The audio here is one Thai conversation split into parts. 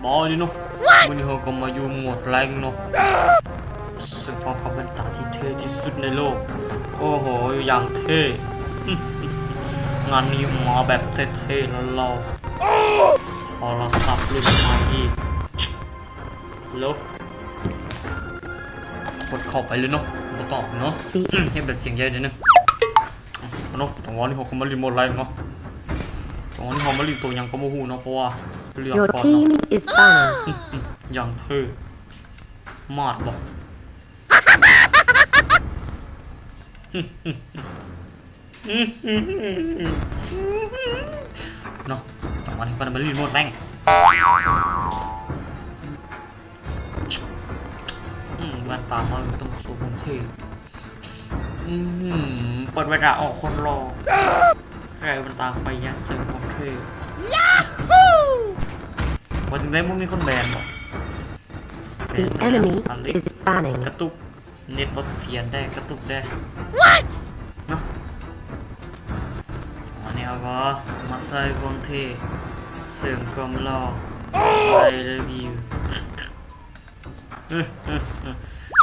บอดิเนาะวันนี้เราก็มาอยู่หมวดแรงเนาะซึ่งพอเขาเป็นตาที่เท่ที่สุดในโลกโอ้โหอย่างเท่งานนี้มาแบบเท่ๆแล้วเราพอเราสับรุ่นใหม่อีกลบกดเข้าไปเลยเนาะมาตอบเนาะให้แบบเสียงใหญ่นิดนึงเนาะแต่ว่านี่เขาก็มารีโมทไลน์เนาะตอนนี้เขามารีตัวยังก็โมโหเนาะเพราะว่าเรื่อง Your ก่อน team เนาะ is banning. อย่างเท่มาดบอกเนาะแต่วันนี้ก็มารีโมทแรงวันตามาต้องสูงเท่เปิดเวลาออกคนรอใครวันตาไปยัดเสริมความเท่ว่าถึงได้มุ้งมีคนแบนบอก The enemy is banning. กระตุกเน็ตบอสเทียนได้กระตุกได้เนาะอันนี้เราก็มาใส่ความเท่เสริมความหล่อไปเลยวิว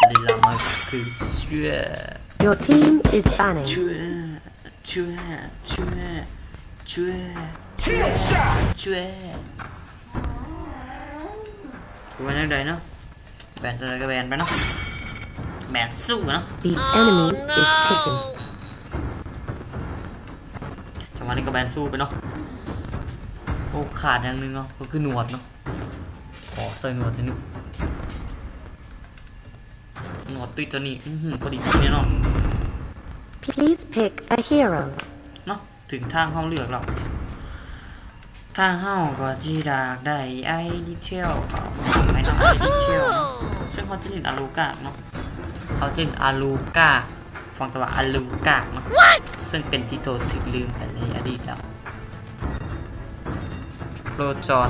ลีลามาคือช่วย Your team is banning. ช่วยถือว่าอย่างไรเนาะแบนอะไรก็แบนไปเนาะแบนสู้เนาะ The enemy is taken. จังหวะนี้ก็แบนสู้ไปเนาะโอ้ขาดอย่างนึงเนาะก็คือหนวดเนาะขอใส่หนวดนิดนึงหนวดตุ้ยตัวนี้พอดีเนี่ยเนาะ Please pick a hero. เนาะถึงทางห้องเลือกแล้วทางห้องก็จีดากได้ไอดิเทลก็ไม่ต้องไอดิเทลซึ่งเขาจะเล่นอาลูกาเนาะเขาจะเล่นอาลูกาฟังแต่ว่าอาลูกาเนาะซึ่งเป็นที่โตถึกลืมไปในอดีตแล้วโรจอน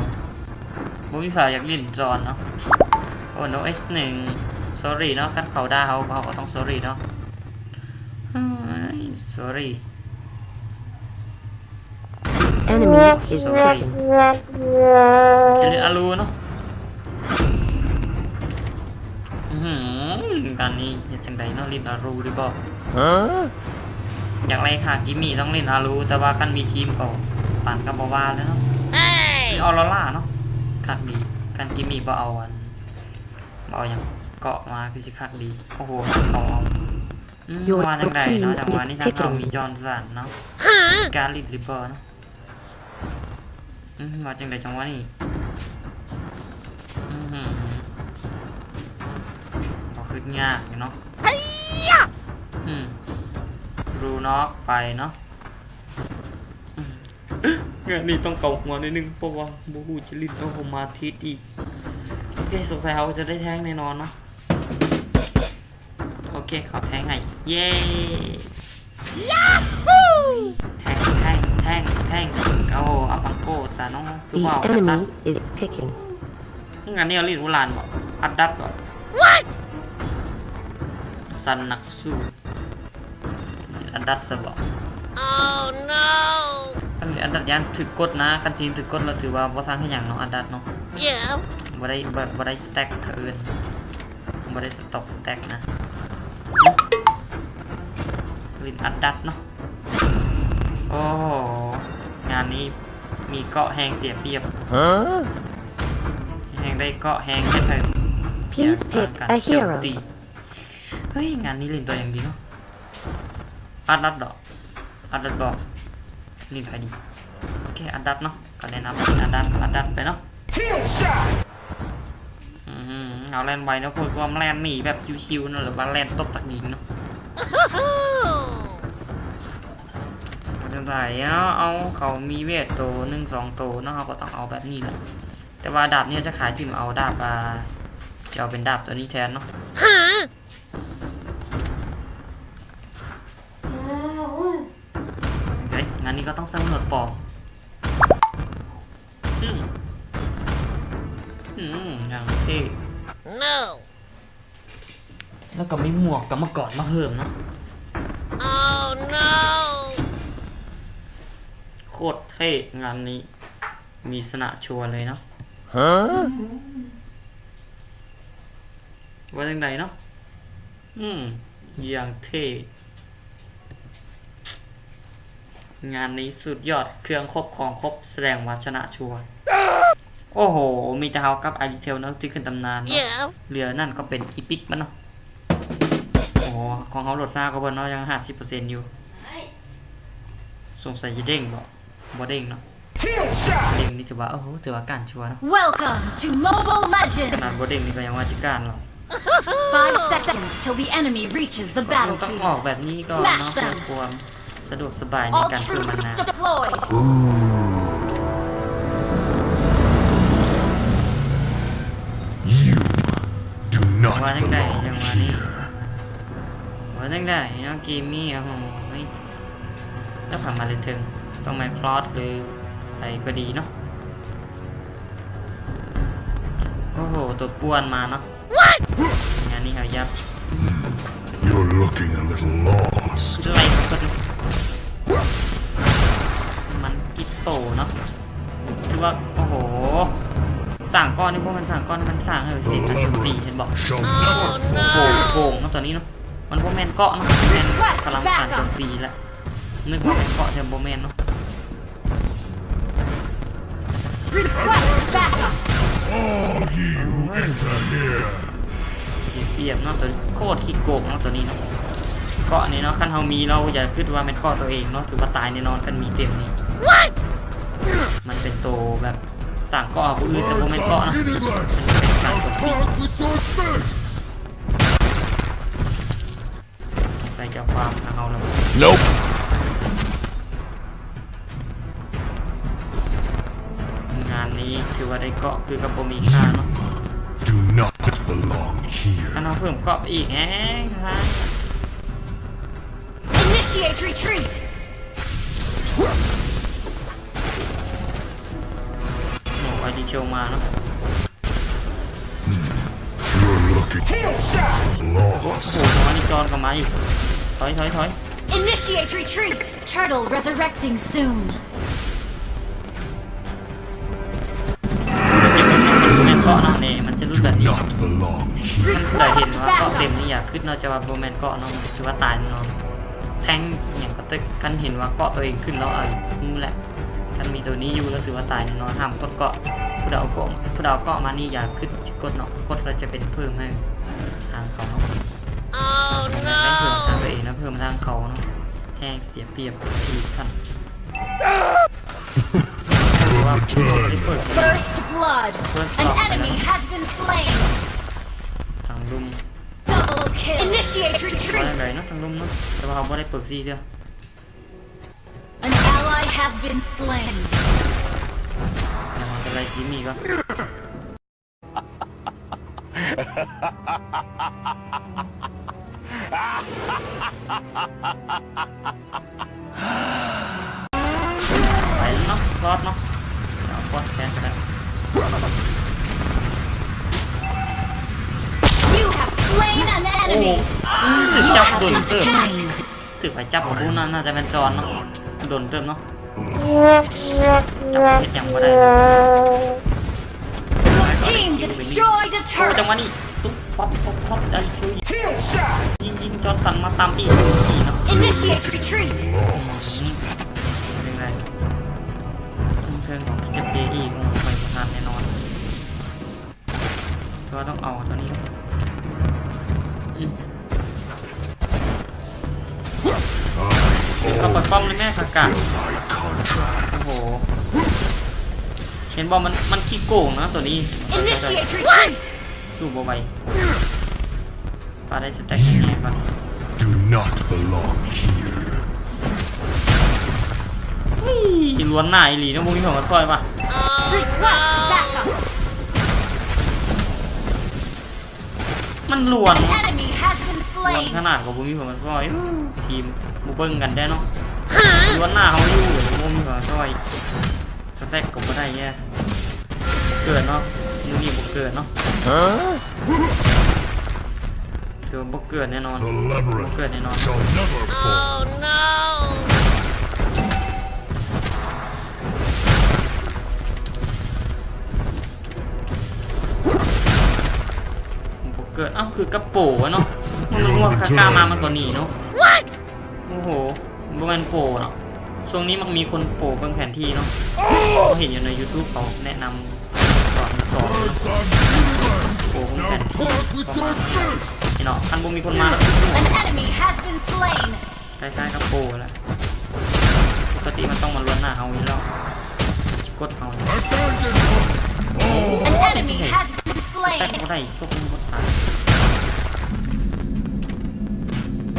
บุ้ยฝ่ายอยากเล่นจอนเนาะโอ้โนS1 sorry เนาะคันเขาด่าเขาก็ต้อง sorry เนาะsorry Enemy is taken. จะเล่นอาลูเนาะการนี้จะจังไดเนาะเล่นอาลูหรือเปล่าอย่างไรค่ะกิมมี่ต้องเล่นอาลูแต่ว่ากันมีทีมก็ปั่นกับบาวาแล้วเนาะมีออโรล่าเนาะคักดีกันกิมมี่บ่เอาอันบ่เอาอย่างเกาะมาคือสิคักดีโอ้โหเขาเอามาจังไดเนาะจังหวะนี้ทางเรามีจอห์นสันเนาะการลิดริปเปอร์เนาะมาจังไดจังหวะนี้ก็คือยากเนาะรูน็อกไปเนาะงานนี้ต้องเกาหัวนิดนึงเพราะว่าบูบูจะลิ้นต้องผมมาทิศอีกโอเคสงสัยเขาจะได้แท้งแน่นอนเนาะโอเคเขาแท้งไงเย้แทงเอาอาปังโก้ซะน้องคือว่า The enemy is picking. งานนี้เอาลิ้นอุลานบอกอัดดับบอกสันนักสู้อัดดับซะบอก Oh no! ถ้ามีอันดับยันถือกดนะกันทีมถือกดเราถือว่าบ่สร้างให้อย่างเนาะอันดับเนาะ Yeah. บ่ได้สแต็กอื่นบ่ได้สต็อกสแต็กนะลินอันดับเนาะโอ้งานนี้มีเกาะแหงเสียเปรียบแหงได้เกาะแหงแค่เถิง Please pick a hero. เฮ้ยงานนี้ลินตัวอย่างดีเนาะอันดับดอกอันดับบอกลินใครดีโอเคอันดับเนาะก็แนะนำอันดับไปเนาะเอาแลนไวเนาะคือความแลนหนีแบบชิวๆเนาะหรือว่าแลนตบตักยิงเนาะใส่เนาะเอาเขามีเวทโต1-2โตเนาะเขาก็ต้องเอาแบบนี้แหละแต่ว่าดาบเนี่ยจะขายพิมพ์เอาดาบจะเอาเป็นดาบตัวนี้แทนเนาะเฮ้ยงานนี้ก็ต้องสร้างหนวดปลอมอย่างเท่ No. แล้วก็มีหมวกกับมะกอดมาเพิ่มเนาะ Oh no. โคตรเท่งานนี้มีสนะชัวร์เลยเนาะ ว่าจังไดเนาะอย่างเท่งานนี้สุดยอดเครื่องครบของครบแสดงว่าชนะชัวร์โอ้โหมีแต่เฮากับไอดีเทลเนาะที่ขึ้นตำนานเนาะ Yeah. เหลือนั่นก็เป็นอีพิกมันเนาะโอ้โหของเขาโหลดซ่าก็บ่เนาะยัง 50% อยู่สงสัยจะเด้งบ่เด้งเนาะเด้งนี่ถือว่าโอ้โหถือว่าการชัวร์เนาะ Welcome to Mobile ข Legends! นาดบ่เด้งนี่ก็ยังว่าจะการหรอก 5 seconds till the enemy reaches the ต้องออก battlefield. แบบนี้ก็เนาะเพื่อความสะดวกสบายใน All การเพิ่มมัน troops นา deployed. You do ว่า not จังได belong จังว่านี่ here. ว่าจังไดเนาะเกมมี่โอ้โหถ้าผ่านมาเลยถึงต้องไมคลอสหรืออะไรก็ดีเนาะโอ้โหตัวป้วนมาเนาะงานนี้เขายับ You're looking a little lost. ไล่ก็ดูมันกิปโตเนาะคือว่าโอ้โหสั่งก้อนนี่พวกมันสั่งก้อนมันสั่งสิการโจมตีเห็นบอก Shall Oh never โก no. งโกงเนาะตัวนี้เนาะมันโบแมนเกาะเนาะแมนพลังการโจมตีแล้วนึกว่าเป็นเกาะแต่โบแมนเนาะ Request backup. all ye who enter here. เปรียบเนาะตัวโคตรขี้โกงเนาะตัวนี้เนาะเกาะนี่เนาะคันเฮามีเราอย่าคิดว่าเป็นเกาะตัวเองเนาะถือว่าตายแน่นอนกันมีเต็มนี้ What? มันเป็นโตแบบสั่งเกาะผู้อื่นแต่โบแมน Words เกาะ are เนาะ meaningless. เป็นการโจมตี Part with your fist. ใส่เจ้าความทางเฮาแล้ว Nope. งานนี้ถือว่าได้เกาะคือกับโบมีค่าเนาะ Do not belong ถ้า here. เราเพิ่มเกาะไปอีกแฮงฮะ Initiate retreat. โอ้ไอดีเชลมาเนาะ You're looking โอ้ lost. โหนี่จอนกลับมาอีกถอย Initiate retreat. Turtle resurrecting soon. เก็บไว้เนาะมันแมนเกาะเนาะเนี่ยมันจะรู้แบบ Do นี้ not belong มัน here. เคยเห็นว่าเกาะเต็มนี่อยากขึ้นเนาะจะว่าโบแมนเกาะเนาะคือว่าตายแน่นอนแทงอย่างก็ตึกคันเห็นว่าเกาะตัวเองขึ้นแล้วนี่แหละคันมีตัวนี้อยู่แล้วถือว่าตายแน่นอนห้ามกดเกาะผู้ดาวเกาะมานี่อย่าขึ้นกดเนาะกดเราจะเป็นเพิ่มให้ทางเขาเนาะ Oh ไม่เพิ่มทาง no. ตัวเองนะเพิ่มทางเขาเนาะแห้งเสียเปรียบอีกขั้นว่าผมไม่ได้เปิด First blood. An enemy has been slain. ทางลุม Double kill. Initiate ว่าอะไร retreat. เนาะทางลุมเนาะแต่ว่าเขาไม่ได้เปิดซีเจ้า An ally has been slain. แต่มันเป็นอะไรที่มีก็ไปเนาะรอดเนาะเอาก้อนแขนก็ได้ You have slain an โอ้ enemy. ถึง You จับ have โดน been เติม attacked. ถึงไปจับของผู้นั้นน่าจะเป็นจอนเนาะโดนเติมเนาะจับเพชรยังไม่ได้ Your team destroyed a โอ้จังหวะ turret. นี้ตุ๊บป๊อปไอ้คิวยิงจอนตันมาตามอีกทีเนาะ Initiate retreat. เป็นไรเพื่อนของที่จะเพย์อีกไปประทานแน่นอนก็ต้องเอาตัวนี้ก็เปิดป้อมเลยแม่ขากา My contract. โอ้โหเห็นบอลมันขี้โกงนะตัวนี้ Initiate retreat. สู้บอไวปาได้สแต็กแน่ๆก่อน Do not belong here. นี่ล้วนหน้าอีหลีนะพวกนี้ผมมาซอยป่ะ Request backup. มันล้วน An enemy has been ล้วน slain. ขนาดกับพวกนี้ผมมาซอยทีมบูเบิ้งกันได้เนาะล้วนหน้าเขาอยู่พวกนี้ผมมาซอยสแต็กก็ไม่ได้แย่เกิดเนาะมือนี่บุกเกิดเนาะถือว่าบุกเกิดแน่นอน The บุก labyrinth เกิดแน่นอน shall never fall. Oh no. เ เกิดคือกระโปะเนาะมันรู้ว่าคากามามันก็หนีเนาะโอ้โหบ่แม่นโปเนาะช่วงนี้มันมีคนโปเบิ่งแผนที่เนาะเขาเห็นอยู่ใน YouTube เขาแนะนำสอนโปเบิ่งแผนที่ประมาณนี่เนาะคันบ่มีคนมาแล้ว An enemy has been slain. คล้ายๆกับโปแหละปกติมันต้องมาล้วนหน้าเอาอยู่แล้วกดเอาอยู่ An enemy has been แต่ slain. ก็ได้ตกมันก็ตาย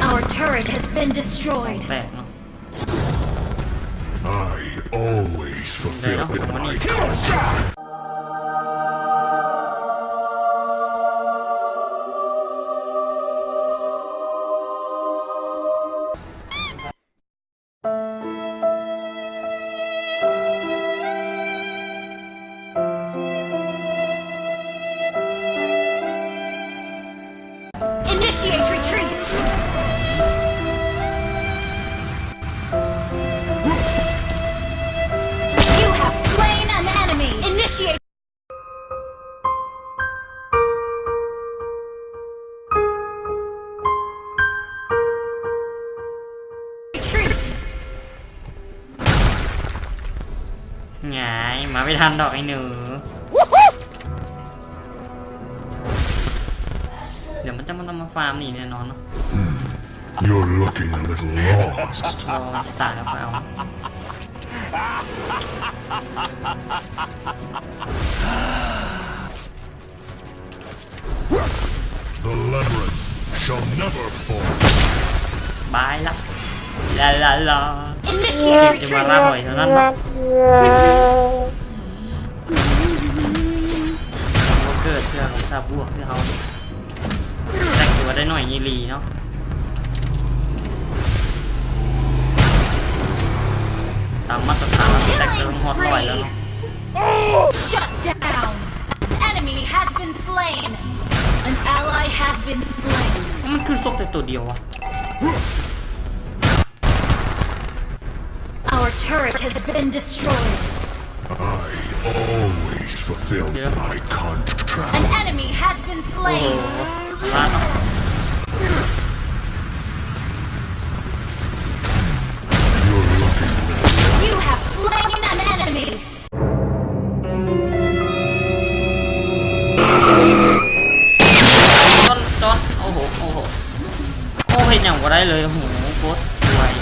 Our turret has been destroyed. แตกเนาะ I always ได้ fulfill เนาะของวัน my นี้ contract. Initiate retreat. You have slain an enemy. Initiate. Retreat. หงายมาไม่ทันดอกไอ้หนูเดี๋ยวมันจะมาฟาร์มนี่แน่นอนเนาะ You're looking a little lost. รอสตาร์ทแล้วก็เอา The labyrinth shall never fall. บายละลา Initiate จะมาล่า retreat. หอยเท่านั้นเนาะเราเกิดเพื่อของซาบวกที่เขาแต่งตัวได้หน่อยยีรีเนาะตามมาตรฐานเราแต่งตัวฮอตลอยแล้วเนาะ Shut down. Enemy has been slain. An ally has been slain. มันคือซกแต่ตัวเดียวอะ Our turret has been destroyed. I always fulfill Yeah. my contract. An enemy has been โอ้โห slain. ร้านเนาะ You're looking a little You have slain an enemy. จอนโอ้โหเห็นอย่างก็ได้เลยโอ้โหโคตรสวย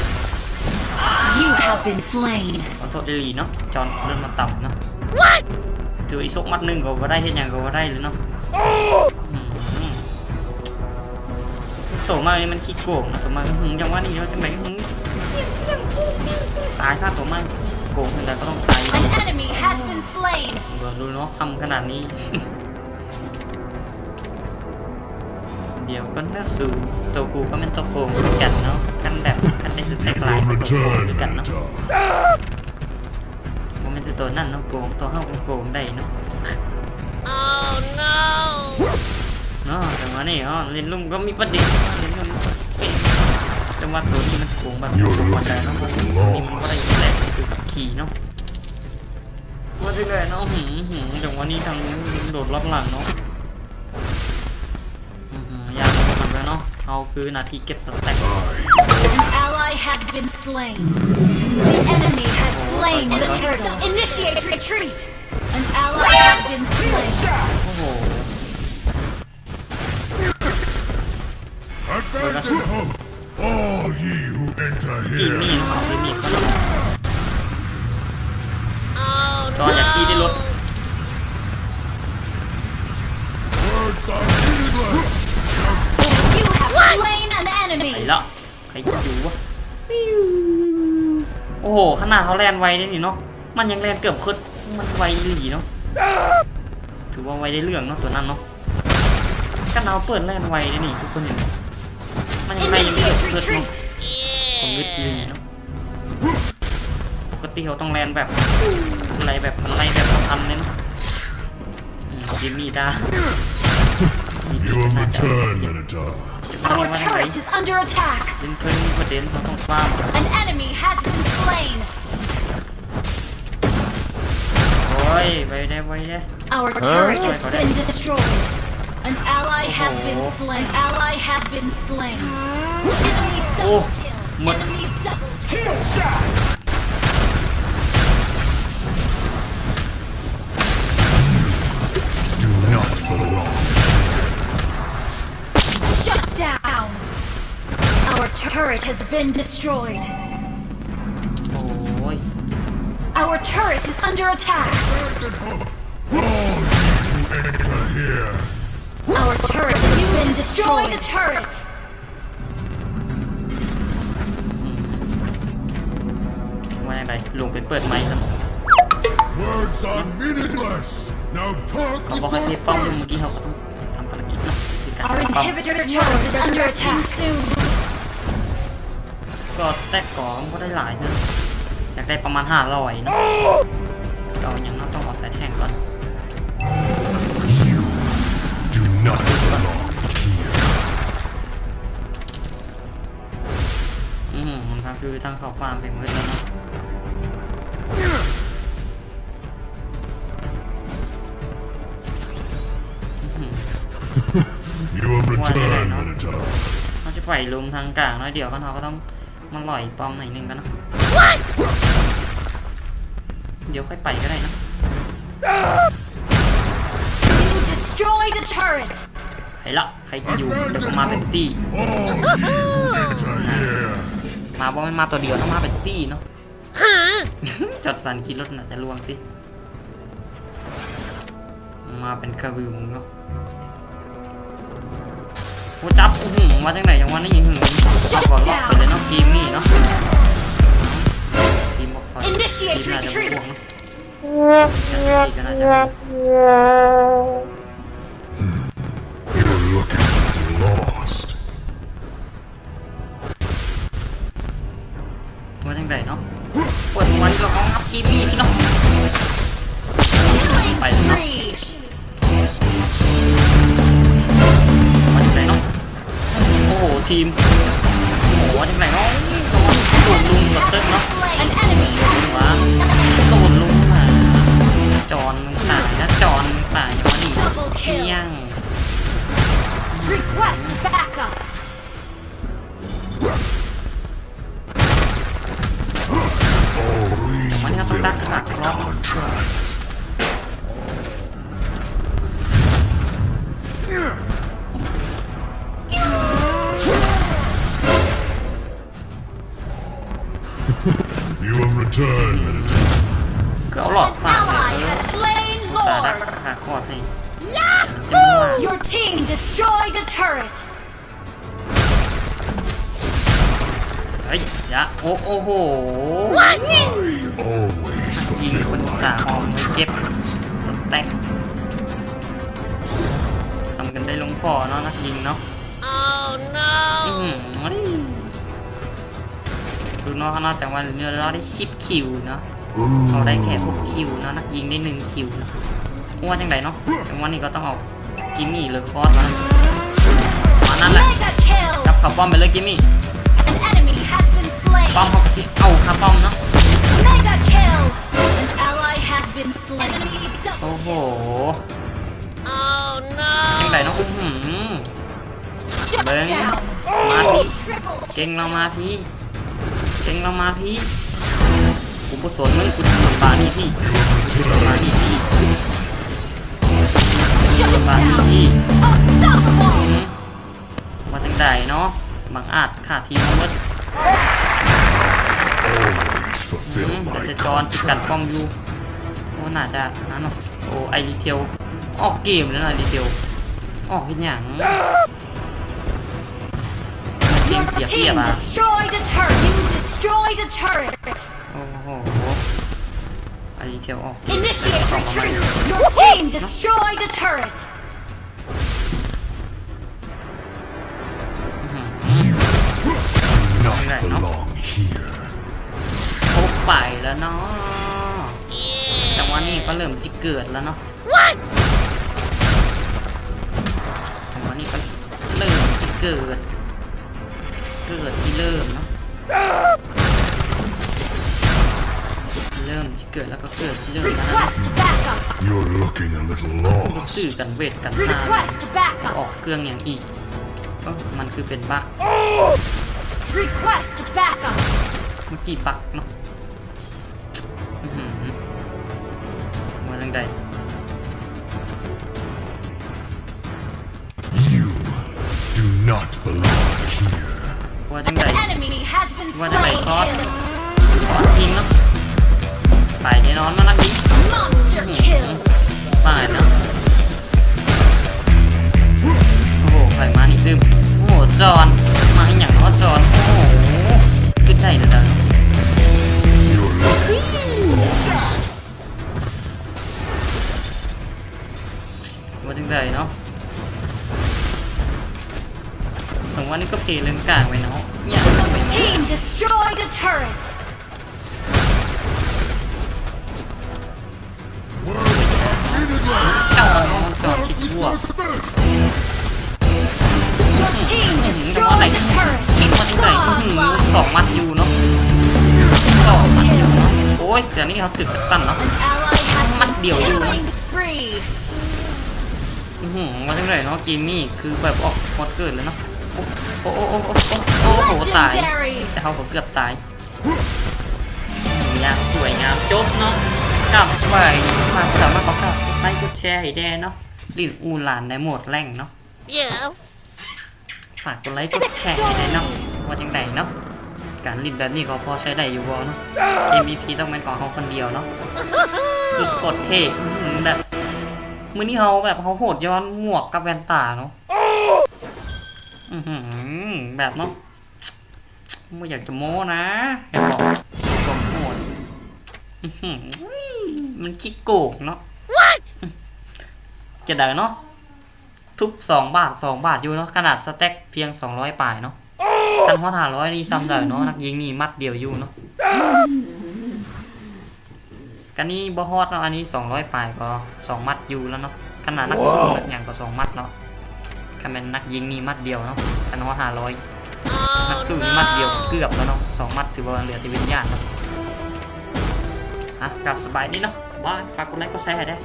You have been slain. ขอโทษเดลีเนาะจอนเริ่มมาต่ำเนาะถืออีซกมัดหนึ่งก็ได้เห็นอย่างก็ได้เลยเนาะโตมากนี่มันขี้โกงนะโตมากจังหวะนี้เราจะแบ่งตายซะโตมากโกงแต่ก็ต้องตาย An enemy has been slain. ดูเนาะคำขนาดนี้ เดี๋ยวก็น่าสูตัวกูก็เป็นตัวโกงด้วยกันเนาะกันแบบกันได้สุดแตกลายตัวโกงด้วยกันเนาะมันเป็นตัวนั่นเนาะโกงตัวเข้าโกงได้เนาะ Oh no! เนาะแต่ว่านี่เล่นลุ่มก็มีประเด็นเล่นลุ่มแต่ว่าตัวนี้มันโกงแบบโกงมาได้เนาะนี่มันก็ได้แรงคือกับขี่เนาะว่าจะไงเนาะจังหวะนี้ทางโดดรอบหลังเนาะยากมากเลยเนาะเอาคือนาทีเก็บสแต็ก An ally has been slain. The enemy has slain the turtle. Initiate retreat. An ally has been slain. โอ้โห Abandon hope, all ye who enter กิน here. นี่เนาะเอาไปมีดเขาเนาะ Oh จอนอยากขี้ได้รถ Words are needless. You have slain an ไป enemy. ละใครจะอยู่วะโอ้โหขนาดเขาแลนไวได้นี่เนาะมันยังแลนเกือบขึ้นมันไวหลีเนาะถือว่าไวได้เรื่องเนาะตัวนั้นเนาะกันเอาเปิดแลนไวได้นี่ทุกคนเห็นไหมมันยังไงยังเกือบ Initiate ขึ้นเนาะ yeah! ผมนึกดีเนาะปกติเขาต้องแลนแบบอะไรแบบอะไรแบบทันเลยเนาะยิมมี่ดา You have returned, Minotaur. Our turret is under attack. เป็นเพื่อนมีประเด็นเขาต้องฟาร์ม An enemy has been slain. โอ้ยไปได้ Our turret has been destroyed. An ally has been slain. An ally has been slain. Enemy โอ้ double หมด Enemy double kill. Do not belong. Shut down. Our turret has been destroyed. โอ้ย Our turret is under attack. Enter here. Our turret has been destroyed. The turret. ว่าอย่างไรลงไปเปิดไมค์ครับ Words are meaningless. Now talk เขา with บอกให้เท your ป้อมเมื่อกี้เขาก็ต้องทำภารกิจเนาะคือการ Our ทำป้อม inhibitor turret is under attack. Soon. ก็แตกกองก็ได้หลายเนอะอยากได้ประมาณ500เนอะเรายังต้องเอาสายแทงก่อน do not belong here. มันก็คือทางเข้าฟาร์มเป็นมืดแล้วเนาะYou have returned, Minotaur. เขาจะปล่อยลุมทางกลางแล้วเดี๋ยวก็เขาก็ต้องมันหล่อยป้อมหน่อยนึงกันเนาะเดี๋ยวค่อยไปก็ได้นะ You destroyed the turret. ใครละใครจะอยู่เดี๋ยวก็มาเป็นตี้ All you enter here. มาบอกมันมาตัวเดียวต้องมาเป็นตี้เนาะ จดสันคิดรถน่ะจะรวมสิมาเป็นกระบือมึงเนาะโอ้จับมาจากไหนอย่างวันนี้ยิงหึงเอาก่อนล็อกไปเลยเนาะเกมนี่เนาะทีมบอกถอยทีมน่าจะบวกเนาะทีก็น่าจะ You're looking lost. มาจากไหนเนาะปวดวันเราเอางับเกมนี่พี่เนาะไปเลยเนาะ Three. มาจากไหนเนาะโอ้โหทีมโอ้โหมาจากไหนเนาะโดนลุงกับเติ้ลเนาะ An enemy วะโดนลุงมาจอนมึงตายนะจอนมึงตายมาดิเที่ยง request backup. Always Why not fulfill back my back, Rob? contracts. You have returned, Minotaur. ก็เอาหลอดฝาก Ally has slain อุตส่าห์ดัก Lord. ขาคอดให้จะไม่ว่า Your team destroyed a turret. เฮ้ยยะโอ้โห Always ยิง fulfill คนอุต my ส่าห์ออกมือเก็บ contracts. แตกทำกันได้ลงคอเนาะนักยิงเนาะ Oh no! มาดิดูเนาะเขานอกจากว่าเนื้อเราได้10 คิวเนาะเขาได้แค่6 คิวเนาะนักยิงได้1 คิวนะว่าจังไดเนาะจังวันนี้ก็ต้องเอากิมมี่เลยคอร์สมาอันนั้นแหละ Mega kill. จับขับป้อมไปเลยกิมมี่ An enemy has been slain. ป้อมเขาก็ที่เอาคาป้อมเนาะ Mega kill. An ally has been slain. Enemy โอ้ double โห Oh no! จังไดเนาะshut เบิ้ง down. มาที Triple เก่งเรามาทีเก่งเรามาทีกูผสนมึงกูจะสบานี่พี่กูจะสบานี่พี่ shut สบานี่ down. พี่ Unstoppable. มาจังไดเนาะบางอาจขาดทีมมาเมื่อ Always fulfill แต่ my จะจอนติดกันป้อมอยู่โอ้น่าจะนั่นเนาะโอ้ไอรีเทลออกเกมแล้วนะรีเทลออกเห็นอย่างเก Your มเสียเปรีย team บอ่ะ destroyed a turret. You destroyed a turret. โอ้โหไอรีเทลออก Initiate retreat. Your team destroyed a turret. not belong here. โอ้ไปแล้วเนาะแต่ว่านี่ก็เริ่มจะเกิดแล้วเนาะแต่ว่านี่ก็เริ่มจะเกิดที่เริ่มเนาะเริ่มจะเกิดแล้วก็เกิดที่เริ่มแล้วนะ Request backup. You're looking looking a little ก็ lost. ซื้อกันเวทกันทาง Request อ backup. อกเครื่องอย่างอีกมันคือเป็นบั๊ก Request backup. เมื่อกี้บั๊กเนาะอื้อหือมาทางใด You do not belong here. ว่าจังใด Enemy has been What am I slain. caught? ขอยิงเนาะไปแน่นอนมานักยิง Monster kill. มาเนาะโอ้โหใครมานี่ลืมโอ้โหจอนมาให้อย่างเนาะจอนโอ้โหขึ้นได้เลยนะ You're looking lost. ว่าจังใดเนาะถึงวันนี้ก็เพลเรื่องกลางไว้เนาะเนี่ย Team destroyed a turret. จอนจอนคิดทั่ว Team จังหวะไหน destroyed a turret. คิดมันไหนสองมัดอยู่เนาะสองมัดอยู่เนาะโอ้ยเดี๋ยวนี้เขาถึกตั้นเนาะ An ally has Mắt been điềuอยู่ killing spree. มาจังไหนเนาะเกมนี่คือแบบออกฮอตเกิดเลยเนาะโอ้โอ้โอ้โอ้โอ้โหตาย Legendary. แต่เขาก็เกือบตายอย่างสวยงามจบเนาะกับสบายมาสามารถขอกไลค์กดแชร์ให้แด่เนาะลิ้นอูหลานในโหมดแรงเนาะ Yeah. ฝากกดไลค์กดแชร์ให้ได้เนาะว่าจังไดเนาะการลิ้นแบบนี้ก็พอใช้ได้อยู่บ่เนาะ MVP ต้องเป็นของเขาคนเดียวเนาะสุดโคตรเท่แบบมื้อนี้เขาแบบเขาโหดย้อนหมวกกับแว่นตาเนาะแบบเนาะไม่อยากจะโม้นะอยากบอกความโหดมันขี้โกงเนาะจะได้เนาะทุบ2 บาท2 บาทอยู่เนาะขนาดสแต็กเพียง200 ป่ายเนาะคันฮอต500นี่ซ้ำได้เนาะนักยิงนี่มัดเดียวอยู่เนาะกันนี้บ่ฮอตเนาะอันนี้200 ป่ายก็2 มัดอยู่แล้วเนาะขนาดนักสู้นักอย่างก็2 มัดเนาะคันเป็นนักยิงนี่มัดเดียวเนาะคันฮอต500 นัก Oh สู้มัดเดียว no. เกือบแล้วเนาะ2 มัดถือว่าเหลือที่วิญญาณเนาะกลับสบายดีเนาะบายฝากกดไลค์กดแชร์ให้ได้